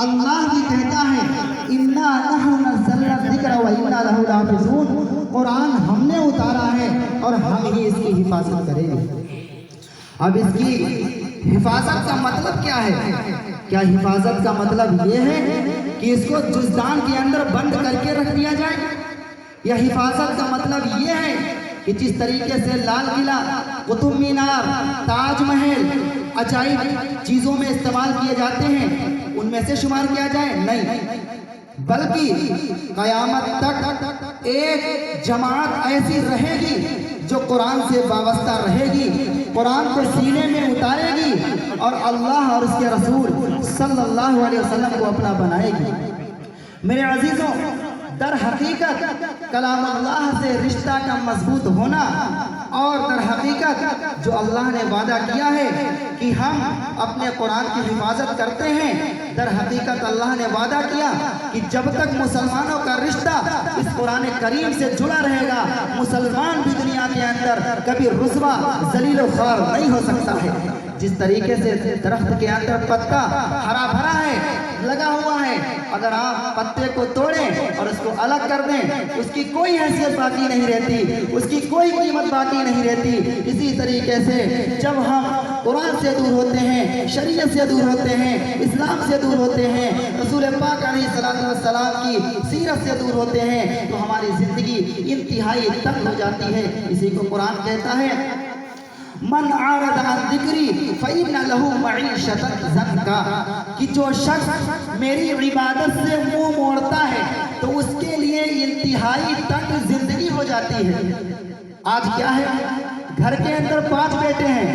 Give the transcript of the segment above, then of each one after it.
اللہ بھی کہتا ہے اِنَّا نَحْنُ نَزَّلْنَا الذِّكْرَ وَإِنَّا لَهُ لَحَافِظُونَ، قرآن ہم نے اتارا ہے اور ہم ہی اس کی حفاظت کریں گے۔ اب اس کی حفاظت کا مطلب کیا ہے؟ کیا حفاظت کا مطلب یہ ہے کہ اس کو جزدان کے اندر بند کر کے رکھ دیا جائے؟ یا حفاظت کا مطلب یہ ہے کہ جس طریقے سے لال قلعہ، قطب مینار، تاج محل عجائب چیزوں میں استعمال کیے جاتے ہیں ان میں سے شمار کیا جائے؟ نہیں، بلکہ قیامت تک ایک جماعت ایسی رہے گی جو قرآن سے وابستہ رہے گی، قرآن کو سینے میں اتارے گی اور اللہ اور اس کے رسول صلی اللہ علیہ وسلم کو اپنا بنائے گی۔ میرے عزیزوں، در حقیقت کلام اللہ سے رشتہ کا مضبوط ہونا اور در حقیقت جو اللہ نے وعدہ کیا ہے کہ ہم اپنے قرآن کی حفاظت کرتے ہیں، در حقیقت اللہ نے وعدہ کیا کہ جب تک مسلمانوں کا رشتہ اس قرآن کریم سے جڑا رہے گا، مسلمان بھی دنیا کے اندر کبھی رسوا ذلیل و خوار نہیں ہو سکتا ہے۔ جس طریقے سے درخت کے اندر پتا ہرا بھرا ہے، لگا ہوا ہے، اگر آپ پتے کو توڑیں اور اس کو الگ کر دیں اس کی کوئی حیثیت باقی نہیں رہتی، اس کی کوئی قیمت باقی نہیں رہتی۔ اسی طریقے سے جب ہم قرآن سے دور ہوتے ہیں، شریعت سے دور ہوتے ہیں، اسلام سے دور ہوتے ہیں، رسول پاک علیہ الصلوۃ والسلام کی سیرت سے دور ہوتے ہیں تو ہماری زندگی انتہائی تنگ ہو جاتی ہے۔ اسی کو قرآن کہتا ہے من اعرض عن ذکری فإن له معیشۃ ضنکا، کہ جو شخص میری عبادت سے منہ موڑتا ہے تو اس کے لیے انتہائی تنگ زندگی ہو جاتی ہے۔ آج کیا ہے، گھر کے اندر 5 بیٹے ہیں،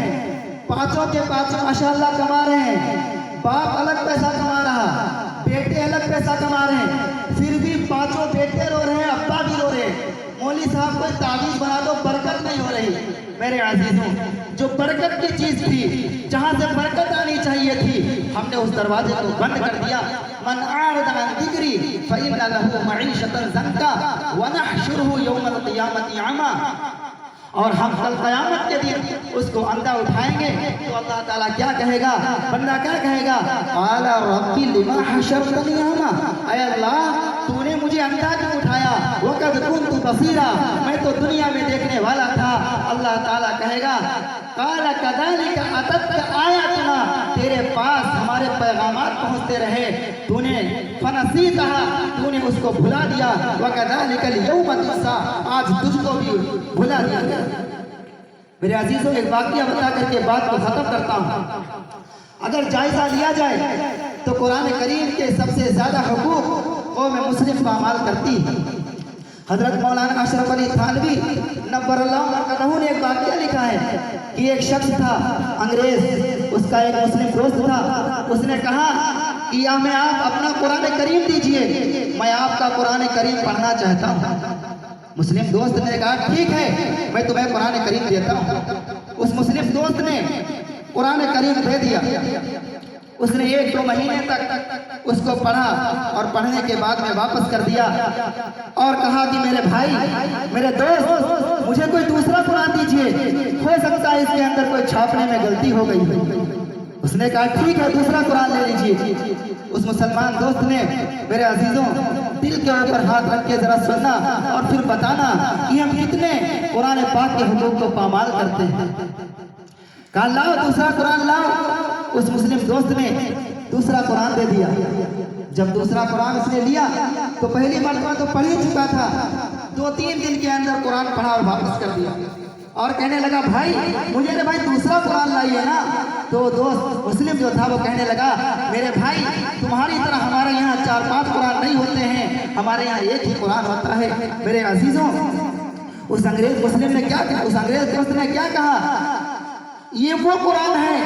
پانچوں کے پانچوں ماشاءاللہ کما رہے ہیں، باپ الگ پیسہ کما رہا، بیٹے الگ پیسہ کما رہے ہیں، پھر بھی پانچوں بیٹے رو رہے ہیں، ابا بھی رو رہے ہیں۔ مولوی صاحب کوئی تعویذ بنا دو، برکت نہیں ہو رہی۔ میرے عزیزوں، جو برکت کی چیز تھی، جہاں سے برکت آنی چاہیے تھی، ہم نے اس دروازے کو بند کر دیا۔ من اعرض عن ذکری فإن له معیشۃ ضنکا ونحشرہ یوم القیامۃ اعمی، اور ہم کل قیامت کے دن اس کو اندھا اٹھائیں گے تو اللہ تعالیٰ کیا کہے گا؟ بندہ کیا کہے گا؟ قال رب لما حشرتنی اعمی، اے اللہ تو نے مجھے اندھا کیوں اٹھایا؟ وقد كنت بصیرا، میں تو دنیا میں دیکھنے والا تھا۔ اللہ تعالیٰ کہے گا قال كذلك اتتك آیاتنا، تیرے پاس ہمارے پیغامات پہنچتے رہے، تو نے فنسیتها، تو نے اس کو بھلا دیا، وكذلك اليوم تنسى، آج تجھ کو بھی بھلا دیا گیا۔ میرے عزیزوں، ایک واقعہ بتا کر کے بات کو ختم کرتا ہوں۔ اگر جائزہ لیا جائے تو قرآن کریم کے سب سے زیادہ حقوق قوم مسلم پامال کرتی ہے۔ حضرت مولانا اشرف علی تھانوی نور اللہ مرکزہ نے ایک واقعہ لکھا ہے کہ ایک شخص تھا انگریز، اس کا ایک مسلم دوست تھا، اس نے کہا کہ یا میں آپ اپنا قرآن کریم دیجئے، میں آپ کا قرآن کریم پڑھنا چاہتا ہوں۔ مسلم دوست نے کہا ٹھیک ہے، میں تمہیں قرآن کریم دیتا ہوں۔ اس مسلم دوست نے قرآن کریم دے دیا۔ اس نے 1-2 مہینے تک اس کو پڑھا اور پڑھنے کے بعد میں واپس کر دیا اور کہا کہ میرے بھائی، میرے دوست، مجھے کوئی دوسرا قرآن دیجئے، ہو سکتا ہے اس کے اندر کوئی چھاپنے میں غلطی ہو گئی۔ اس نے کہا ٹھیک ہے، دوسرا قرآن لے لیجئے۔ اس مسلمان دوست نے، میرے عزیزوں، دل کے اوپر ہاتھ رکھ کے ذرا سننا اور پھر بتانا کہ ہم کتنے قرآن پاک کے حقوق کو پامال کرتے ہیں۔ کہا لاؤ دوسرا قرآن لاؤ۔ اس مسلم دوست نے دوسرا قرآن دے دیا۔ جب دوسرا قرآن اس نے لیا تو پہلی مرتبہ تو پڑھ ہی چکا تھا، 2-3 دن کے اندر قرآن پڑھا اور واپس کر دیا اور کہنے لگا بھائی مجھے نے بھائی دوسرا قرآن لائیے نا۔ تو دوست مسلم جو تھا وہ کہنے لگا میرے بھائی تمہاری طرح ہمارے یہاں 4-5 قرآن نہیں ہوتے ہیں، ہمارے یہاں ایک ہی قرآن ہوتا ہے۔ میرے عزیزوں، اس انگریز مسلم نے کیا کہا؟ اس انگریز دوست نے کیا کہا؟ یہ وہ قرآن ہے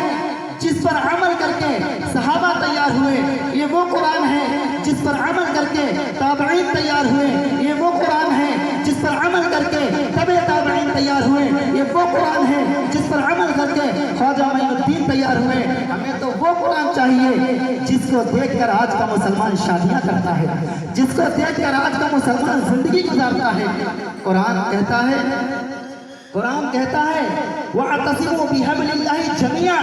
جس پر عمل کر کے صحابہ تیار ہوئے، یہ وہ قرآن ہے جس پر عمل کر کے تابعین تیار ہوئے، یہ وہ قرآن ہے جس پر عمل کر کے تبع تابعین تیار ہوئے، یہ وہ قرآن ہے جس پر عمل کر کے خواجہ معین الدین تیار ہوئے۔ ہمیں تو وہ قرآن چاہیے جس کو دیکھ کر آج کا مسلمان شادیاں کرتا ہے، جس کو دیکھ کر آج کا مسلمان زندگی گزارتا ہے۔ قرآن کہتا ہے وَاعْتَصِمُوا بِحَبْلِ اللَّهِ جَمِيعًا،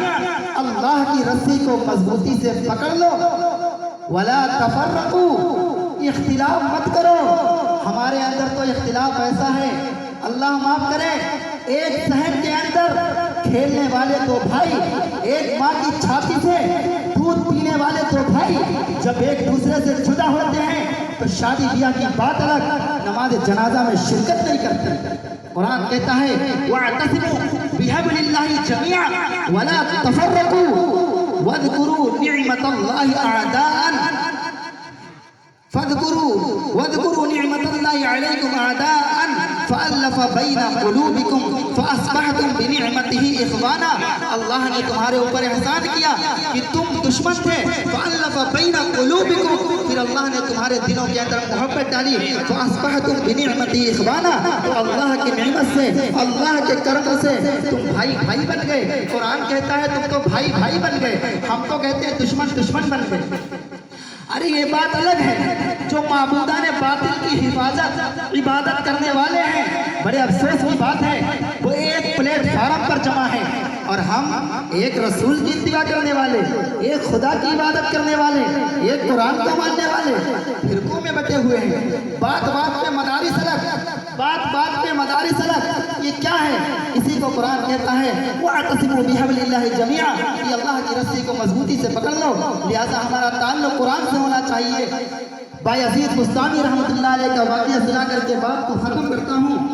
اللہ کی رسی کو مضبوطی سے پکڑ لو، وَلَا تَفَرَّقُوا، اور آپس میں اتحاد پیدا کرتے رہو۔ میرے عزیزوں، قرآن کہتا ہے وَاعْتَصِمُوا بِحَبْلِ اللَّهِ جَمِيعًا، اللہ کی رسی کو مضبوطی سے پکڑ لو ولا تفرقوا، اختلاف مت کرو. ہمارے اندر تو اختلاف ایسا ہے، اللہ معاف کرے، ایک صحن کے اندر کھیلنے والے تو بھائی، ایک ماں کی چھاتی سے دودھ پینے والے تو بھائی، جب ایک دوسرے سے جدا ہوتے ہیں تو شادی بیاہ کی بات الگ، نماز جنازہ میں شرکت نہیں کرتے. قرآن کہتا ہے وَاعْتَصِمُوا بِحَبْلِ اللَّهِ جَمِيعًا وَلَا تَفَرَّقُوا وَاذْكُرُوا نِعْمَةَ اللَّهِ أَعْدَاءً واذكروا نعمة الله عليكم أعداء فألف بين قلوبكم فأصبحتم بنعمته إخوانا. اللہ نے تمہارے اوپر احسان کیا کہ تم دشمن تھے، فألف بين قلوبكم، پھر اللہ نے تمہارے دلوں کے اندر محبت ڈالی، فأصبحتم بنعمته إخوانا، تو اللہ کی نعمت سے، اللہ کے کرم سے تم بھائی بھائی بن گئے. قرآن کہتا ہے تم تو بھائی بھائی بن گئے، ہم تو کہتے ہیں دشمن دشمن بن گئے. ارے یہ بات الگ ہے، جو معبودان باطل کی حفاظت عبادت کرنے والے ہیں، بڑے افسوس کی بات ہے، وہ ایک پلیٹ فارم پر جمع ہے، اور ہم ایک رسول کی اتباع کرنے والے، ایک خدا کی عبادت کرنے والے، ایک قرآن کو ماننے والے فرقوں میں بٹے ہوئے ہیں. بات بات پہ مدارس الگ، بات بات پہ مدارس الگ، یہ کیا ہے؟ اسی کو قرآن کہتا ہے وَاعْتَصِمُوا بِحَبْلِ اللَّهِ جَمِيعًا، کہ اللہ کی رسی کو مضبوطی سے پکڑ لو. لہذا ہمارا تعلق قرآن سے ہونا چاہیے. بایزید بستامی رحمۃ اللہ علیہ کا واقعہ سنا کر کے بات کو ختم کرتا ہوں.